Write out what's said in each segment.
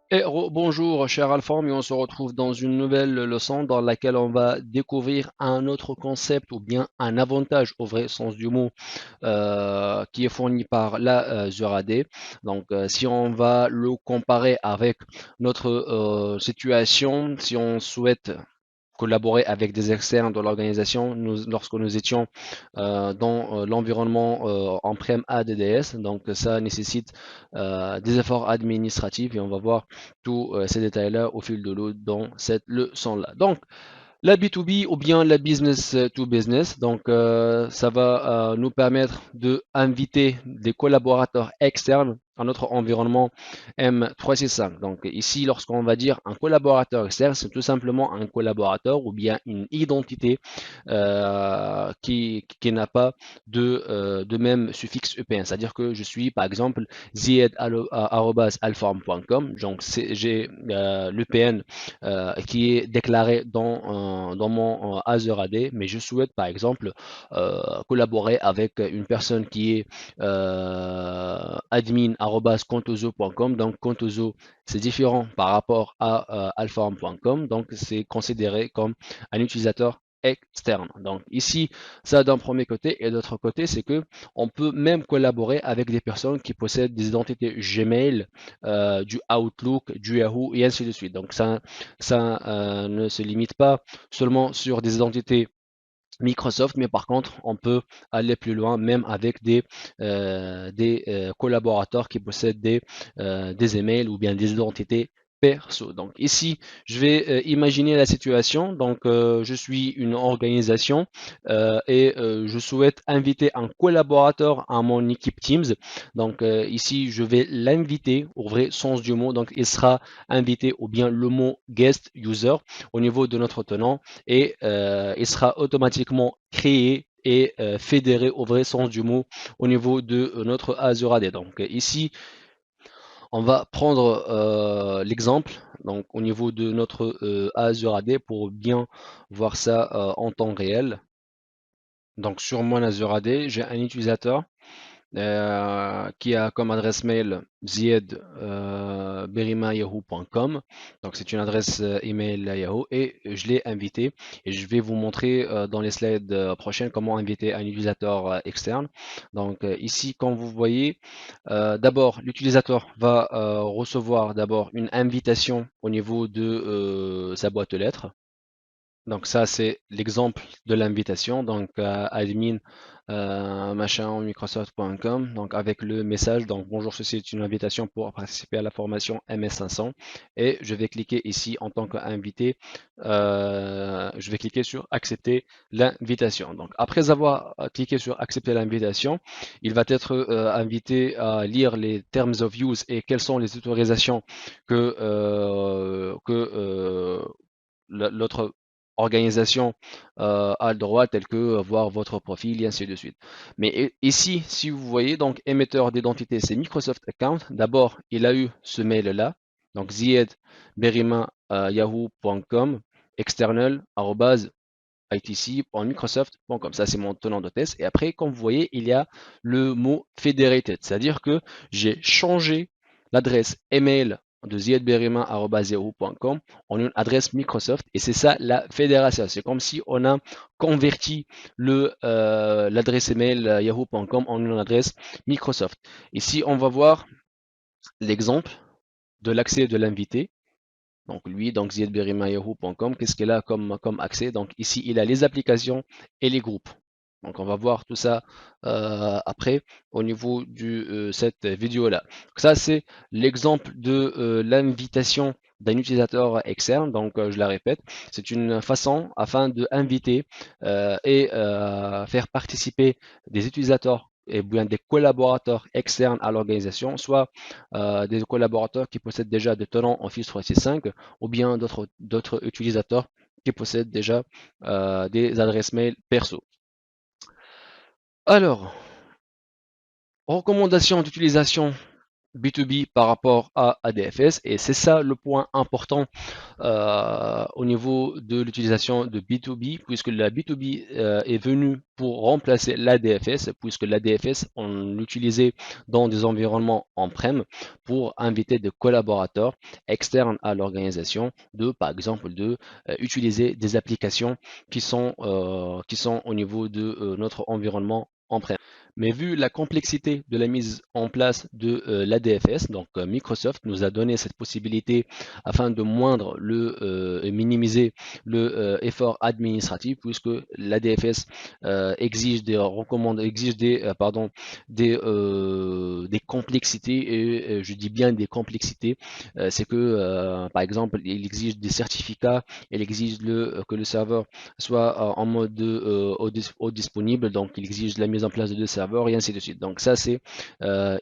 Et bonjour, cher Alphonse, et on se retrouve dans une nouvelle leçon dans laquelle on va découvrir un autre concept ou bien un avantage au vrai sens du mot qui est fourni par la ZURAD. Donc, si on va le comparer avec notre situation, si on souhaite collaborer avec des externes de l'organisation lorsque nous étions dans l'environnement on-prem ADDS. Donc ça nécessite des efforts administratifs et on va voir tous ces détails-là au fil de l'eau dans cette leçon-là. Donc la B2B ou bien la business to business, donc ça va nous permettre de inviter des collaborateurs externes à notre environnement M365. Donc ici, lorsqu'on va dire un collaborateur externe, c'est tout simplement un collaborateur ou bien une identité qui n'a pas de même suffixe EPN. C'est-à-dire que je suis par exemple zied@alform.com, donc j'ai l'EPN qui est déclaré dans mon Azure AD, mais je souhaite par exemple collaborer avec une personne qui est admin@contoso.com. Donc Contoso, c'est différent par rapport à alform.com, donc c'est considéré comme un utilisateur externe. Donc ici, ça d'un premier côté, et d'autre côté, c'est que on peut même collaborer avec des personnes qui possèdent des identités Gmail, du Outlook, du Yahoo et ainsi de suite. Donc ça ne se limite pas seulement sur des identités Microsoft, mais par contre, on peut aller plus loin, même avec des collaborateurs qui possèdent des emails ou bien des identités perso. Donc ici, je vais imaginer la situation. Donc, je suis une organisation et je souhaite inviter un collaborateur à mon équipe Teams. Donc ici, je vais l'inviter au vrai sens du mot. Donc, il sera invité ou bien le mot guest user au niveau de notre tenant et il sera automatiquement créé et fédéré au vrai sens du mot au niveau de notre Azure AD. Donc ici, on va prendre l'exemple donc au niveau de notre Azure AD pour bien voir ça en temps réel. Donc sur mon Azure AD, j'ai un utilisateur qui a comme adresse mail zied@berima.yahoo.com. Donc c'est une adresse email Yahoo et je l'ai invité et je vais vous montrer dans les slides prochaines comment inviter un utilisateur externe. Donc ici, comme vous voyez, d'abord l'utilisateur va recevoir d'abord une invitation au niveau de sa boîte aux lettres. Donc ça, c'est l'exemple de l'invitation. Donc admin machin microsoft.com. Donc avec le message. Donc bonjour, ceci est une invitation pour participer à la formation MS500. Et je vais cliquer ici en tant qu'invité. Je vais cliquer sur accepter l'invitation. Donc après avoir cliqué sur accepter l'invitation, il va être invité à lire les terms of use et quelles sont les autorisations que l'autre organisation a le droit, tel que voir votre profil et ainsi de suite. Mais ici, si vous voyez, donc émetteur d'identité, c'est Microsoft Account. D'abord, il a eu ce mail-là, donc zied.berima@yahoo.com, external itc.microsoft.com. Ça, c'est mon tenant de test. Et après, comme vous voyez, il y a le mot federated, c'est-à-dire que j'ai changé l'adresse email de ziedberima@yahoo.com en une adresse Microsoft et c'est ça la fédération. C'est comme si on a converti l'adresse email yahoo.com en une adresse Microsoft. Ici, on va voir l'exemple de l'accès de l'invité. Donc lui, donc ziedberima.yahoo.com, qu'est-ce qu'il a comme accès? Donc ici, il a les applications et les groupes. Donc on va voir tout ça après au niveau de cette vidéo-là. Ça, c'est l'exemple de l'invitation d'un utilisateur externe. Donc je la répète, c'est une façon afin de inviter et faire participer des utilisateurs et bien des collaborateurs externes à l'organisation, soit des collaborateurs qui possèdent déjà des tenants Office 365 ou bien d'autres utilisateurs qui possèdent déjà des adresses mail perso. Alors, recommandations d'utilisation B2B par rapport à ADFS, et c'est ça le point important au niveau de l'utilisation de B2B, puisque la B2B est venue pour remplacer l'ADFS, puisque l'ADFS, on l'utilisait dans des environnements on-prem pour inviter des collaborateurs externes à l'organisation par exemple, utiliser des applications qui sont au niveau de notre environnement on-prem. Mais vu la complexité de la mise en place de l'ADFS, donc Microsoft nous a donné cette possibilité afin de moindre et minimiser le effort administratif, puisque l'ADFS exige des complexités, et je dis bien des complexités. C'est que par exemple, il exige des certificats, il exige que le serveur soit en mode au disponible, donc il exige la mise en place de deux serveurs et ainsi de suite. Donc ça, c'est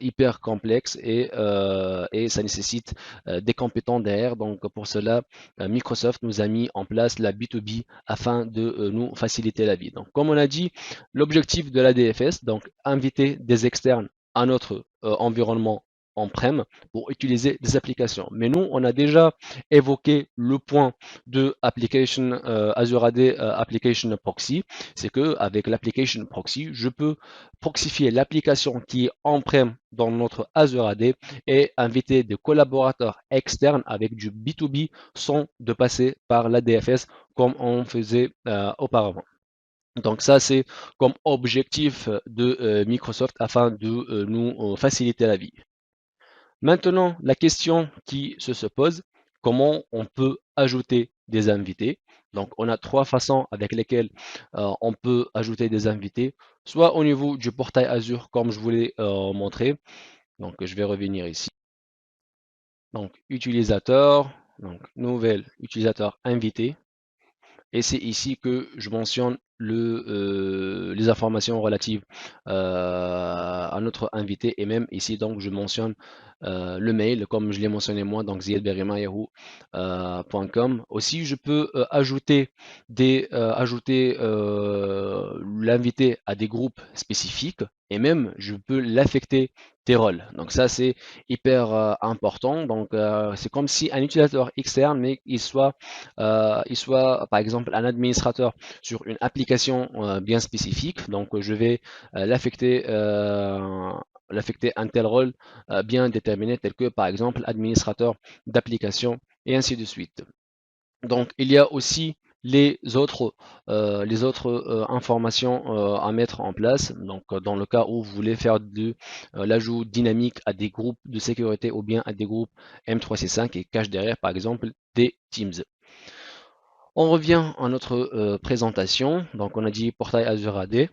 hyper complexe, et ça nécessite des compétences derrière. Donc pour cela, Microsoft nous a mis en place la B2B afin de nous faciliter la vie. Donc comme on a dit, l'objectif de la DFS, donc inviter des externes à notre environnement on-prem pour utiliser des applications. Mais nous, on a déjà évoqué le point de Azure AD Application Proxy. C'est que avec l'application proxy, je peux proxifier l'application qui est on-prem dans notre Azure AD et inviter des collaborateurs externes avec du B2B sans de passer par la DFS comme on faisait auparavant. Donc ça, c'est comme objectif de Microsoft afin de nous faciliter la vie. Maintenant, la question qui se pose, comment on peut ajouter des invités? Donc, on a trois façons avec lesquelles on peut ajouter des invités, soit au niveau du portail Azure, comme je vous l'ai montré. Donc, je vais revenir ici. Donc, utilisateur, donc nouvel utilisateur invité. Et c'est ici que je mentionne les informations relatives à notre invité, et même ici donc je mentionne le mail comme je l'ai mentionné moi, donc ziedberima.yahoo.com. Aussi je peux ajouter l'invité à des groupes spécifiques, et même je peux l'affecter des rôles. Donc ça c'est hyper important. Donc c'est comme si un utilisateur externe, mais il soit par exemple un administrateur sur une application bien spécifique. Donc je vais l'affecter un tel rôle bien déterminé, tel que par exemple administrateur d'application, et ainsi de suite. Donc il y a aussi les autres informations à mettre en place. Donc dans le cas où vous voulez faire de l'ajout dynamique à des groupes de sécurité ou bien à des groupes M365 et cache derrière par exemple des Teams. On revient à notre présentation. Donc, on a dit portail Azure AD.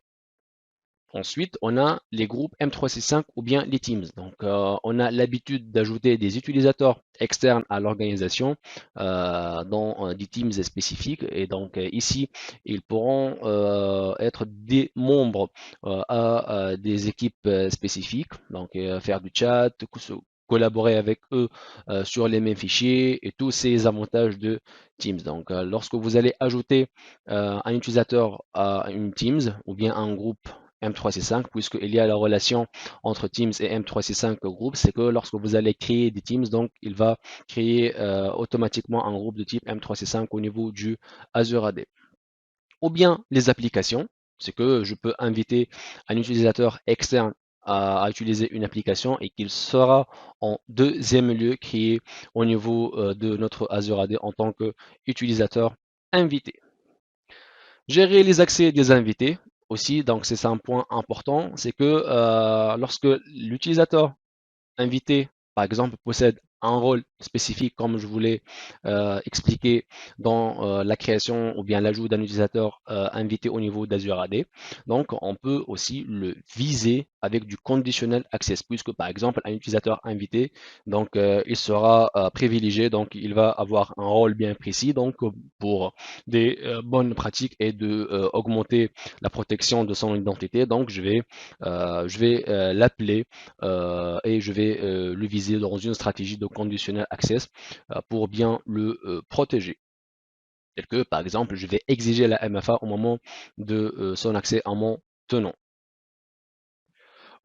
Ensuite, on a les groupes M365 ou bien les Teams. Donc, on a l'habitude d'ajouter des utilisateurs externes à l'organisation dans des Teams spécifiques. Et donc, ici, ils pourront être des membres à des équipes spécifiques. Donc, faire du chat, collaborer avec eux sur les mêmes fichiers et tous ces avantages de Teams. Donc, lorsque vous allez ajouter un utilisateur à une Teams ou bien un groupe M365, puisqu'il y a la relation entre Teams et M365 groupe, c'est que lorsque vous allez créer des Teams, donc il va créer automatiquement un groupe de type M365 au niveau du Azure AD. Ou bien les applications, c'est que je peux inviter un utilisateur externe à utiliser une application et qu'il sera en deuxième lieu créé au niveau de notre Azure AD en tant qu'utilisateur invité. Gérer les accès des invités aussi, donc c'est un point important, c'est que lorsque l'utilisateur invité, par exemple, possède un rôle spécifique, comme je voulais expliquer dans la création ou bien l'ajout d'un utilisateur invité au niveau d'Azure AD. Donc, on peut aussi le viser avec du conditional access, puisque par exemple, un utilisateur invité, donc il sera privilégié, donc il va avoir un rôle bien précis, donc pour des bonnes pratiques et de augmenter la protection de son identité. Donc, je vais l'appeler et je vais le viser dans une stratégie de conditional access pour bien le protéger. Tel que, par exemple, je vais exiger la MFA au moment de son accès à mon tenant.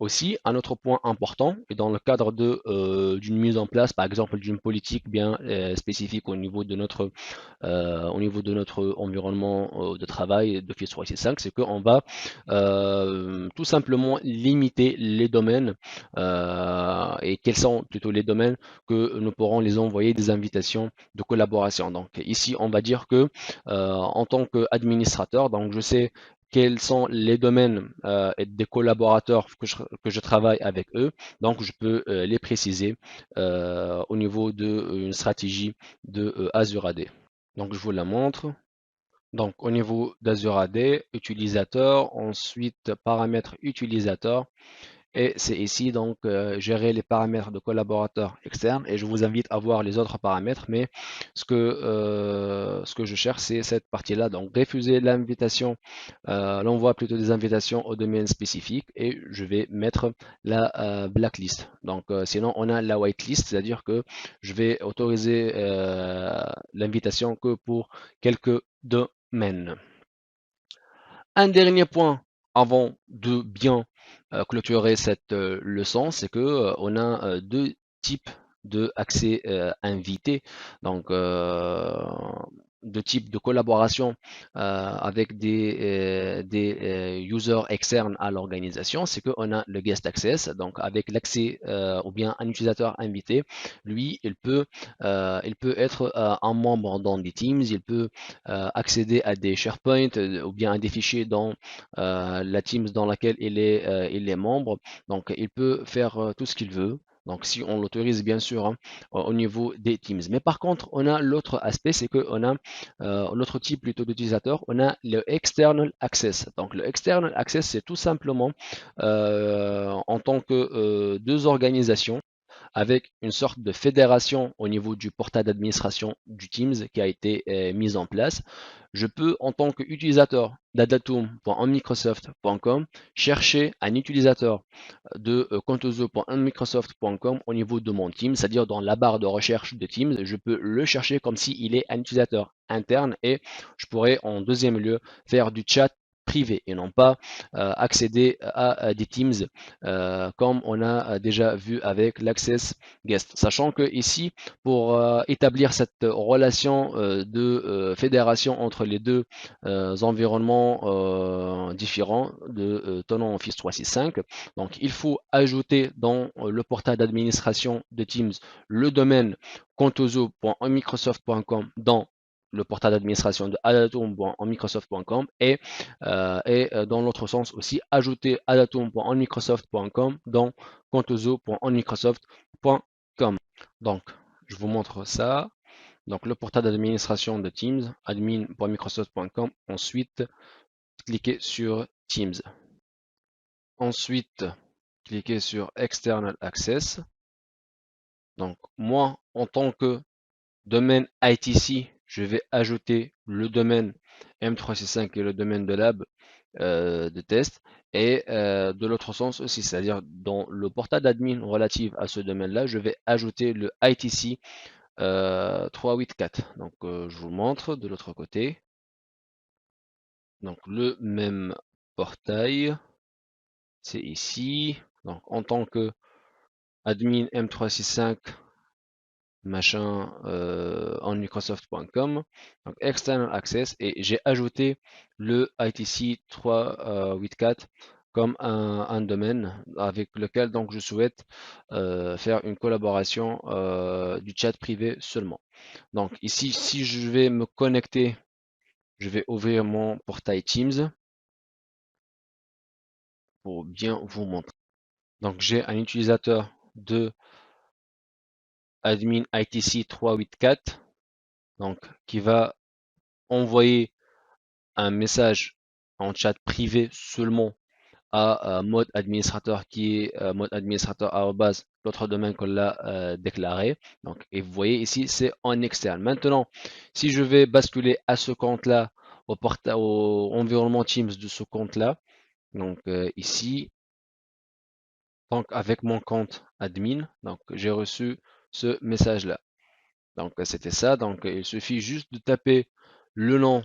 Aussi, un autre point important, et dans le cadre d'une mise en place, par exemple, d'une politique bien spécifique au niveau de notre environnement de travail d'Office 365, c'est qu'on va tout simplement limiter les domaines et quels sont plutôt les domaines que nous pourrons les envoyer des invitations de collaboration. Donc ici, on va dire que en tant qu'administrateur, donc je sais quels sont les domaines et des collaborateurs que je travaille avec eux. Donc, je peux les préciser au niveau d'une stratégie de Azure AD. Donc, je vous la montre. Donc, au niveau d'Azure AD, utilisateur, ensuite paramètres utilisateur. Et c'est ici donc gérer les paramètres de collaborateurs externes et je vous invite à voir les autres paramètres, mais ce que je cherche c'est cette partie-là, donc refuser l'invitation, l'envoi plutôt des invitations au domaine spécifique et je vais mettre la blacklist. Donc sinon on a la whitelist, c'est-à-dire que je vais autoriser l'invitation que pour quelques domaines. Un dernier point avant de bien clôturer cette leçon, c'est que on a deux types de accès invité. Donc deux types de collaboration avec des users externes à l'organisation. C'est qu'on a le guest access, donc avec l'accès ou bien un utilisateur invité, lui, il peut être un membre dans des teams, il peut accéder à des SharePoint ou bien à des fichiers dans la Teams dans laquelle il est membre. Donc, il peut faire tout ce qu'il veut. Donc, si on l'autorise, bien sûr, hein, au niveau des Teams. Mais par contre, on a l'autre aspect, c'est qu'on a l'autre type plutôt d'utilisateur, on a le External Access. Donc, le External Access, c'est tout simplement en tant que deux organisations avec une sorte de fédération au niveau du portail d'administration du Teams qui a été mise en place. Je peux, en tant qu'utilisateur d'adatum.onmicrosoft.com, chercher un utilisateur de contoso.onmicrosoft.com au niveau de mon Teams, c'est-à-dire dans la barre de recherche de Teams, je peux le chercher comme s'il est un utilisateur interne et je pourrais en deuxième lieu faire du chat privé et non pas accéder à des Teams comme on a déjà vu avec l'Access Guest. Sachant que ici, pour établir cette relation de fédération entre les deux environnements différents de tenant Office 365, donc il faut ajouter dans le portail d'administration de Teams le domaine contoso.microsoft.com dans le portail d'administration de adatum.microsoft.com et dans l'autre sens aussi ajouter adatum.onmicrosoft.com dans contoso.onmicrosoft.com. Donc, je vous montre ça. Donc, le portail d'administration de Teams, admin.microsoft.com. Ensuite, cliquez sur Teams. Ensuite, cliquez sur External Access. Donc, moi, en tant que domaine ITC, je vais ajouter le domaine M365 et le domaine de lab de test. Et de l'autre sens aussi, c'est-à-dire dans le portail d'admin relatif à ce domaine-là, je vais ajouter le ITC 384. Donc je vous montre de l'autre côté. Donc le même portail, c'est ici. Donc en tant que admin M365 machin en Microsoft.com, donc External Access, et j'ai ajouté le ITC 384 comme un domaine avec lequel donc je souhaite faire une collaboration du chat privé seulement. Donc ici, si je vais me connecter, je vais ouvrir mon portail Teams pour bien vous montrer. Donc j'ai un utilisateur de admin ITC 384 donc qui va envoyer un message en chat privé seulement à mode administrateur qui est mode administrateur l'autre domaine qu'on l'a déclaré. Donc, et vous voyez ici, c'est en externe. Maintenant, si je vais basculer à ce compte-là, au environnement Teams de ce compte-là, donc ici, donc avec mon compte admin, donc j'ai reçu ce message-là. Donc c'était ça. Donc il suffit juste de taper le nom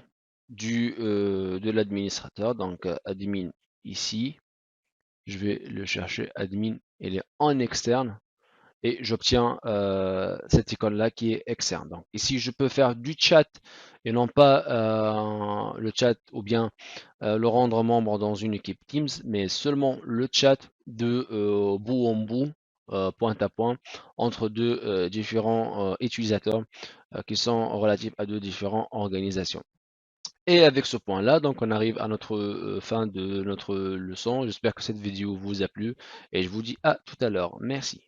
de l'administrateur, donc admin ici, Je vais le chercher, admin, il est en externe et j'obtiens cette icône-là qui est externe. Donc ici, je peux faire du chat et non pas le chat ou bien le rendre membre dans une équipe Teams, mais seulement le chat de bout en bout, point à point, entre deux différents utilisateurs qui sont relatifs à deux différentes organisations. Et avec ce point-là, donc on arrive à notre fin de notre leçon. J'espère que cette vidéo vous a plu et je vous dis à tout à l'heure. Merci.